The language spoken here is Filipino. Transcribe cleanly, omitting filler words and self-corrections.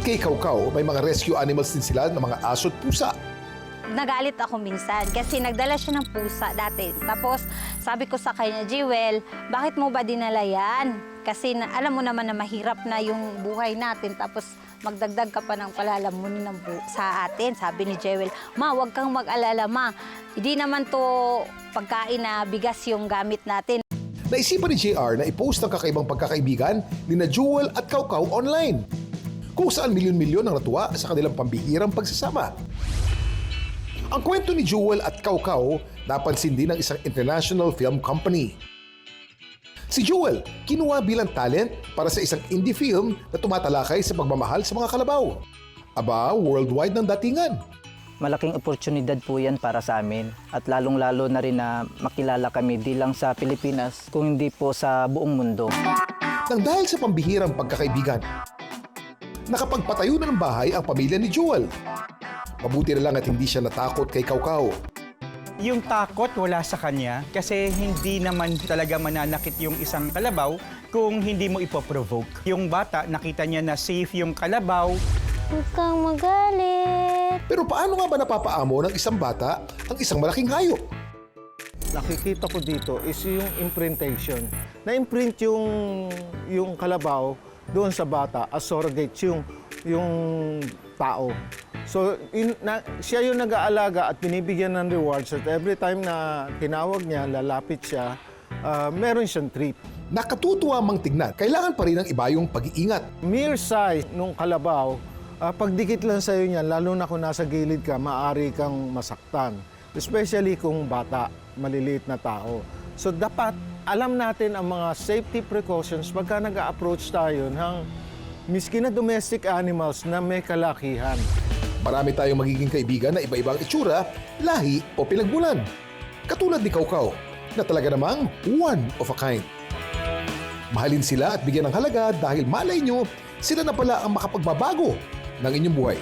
kay Kawkaw, may mga rescue animals din sila ng mga aso at pusa. Nagalit ako minsan kasi nagdala siya ng pusa dati. Tapos sabi ko sa kanya, Jewel, bakit mo ba dinala yan? Kasi alam mo naman na mahirap na yung buhay natin. Tapos magdagdag ka pa ng palalamunin sa atin. Sabi ni Jewel, Ma, huwag kang mag-alala, Ma. Hindi naman to pagkain na bigas yung gamit natin. Naisipan ni JR na i-post ang kakaibang pagkakaibigan ni na Jewel at Kawkaw online, kung saan milyon-milyon ang natuwa sa kanilang pambihirang pagsasama. Ang kwento ni Jewel at Kawkaw napansin din ng isang international film company. Si Jewel kinuha bilang talent para sa isang indie film na tumatalakay sa pagmamahal sa mga kalabaw. Aba, worldwide ng datingan. Malaking oportunidad po yan para sa amin at lalong-lalo na rin na makilala kami di lang sa Pilipinas kung hindi po sa buong mundo. Nang dahil sa pambihirang pagkakaibigan, nakapagpatayo na ng bahay ang pamilya ni Jewel. Mabuti na lang at hindi siya natakot kay Kawkaw. Yung takot wala sa kanya kasi hindi naman talaga mananakit yung isang kalabaw kung hindi mo ipoprovoke. Yung bata, nakita niya na safe yung kalabaw. Huwag kang magalit. Pero paano nga ba napapaamo ng isang bata ang isang malaking hayop? Nakikita ko dito is yung imprintation. Na-imprint yung kalabaw doon sa bata as surrogate yung tao. So, siya yung nag-aalaga at binibigyan ng rewards at every time na tinawag niya, lalapit siya, meron siyang treat. Nakatutuwa mang tignan, kailangan pa rin ng iba yung pag-iingat. Mere size nung kalabaw, pagdikit lang sa'yo niyan, lalo na kung nasa gilid ka, maaari kang masaktan. Especially kung bata, maliliit na tao. So, dapat alam natin ang mga safety precautions pagka nag-a-approach tayo ng miski na domestic animals na may kalakihan. Marami tayong magiging kaibigan na iba-ibang itsura, lahi o pinagmulan. Katulad ni Kawkaw, na talaga namang one of a kind. Mahalin sila at bigyan ng halaga dahil malay nyo, sila na pala ang makapagbabago ng inyong buhay.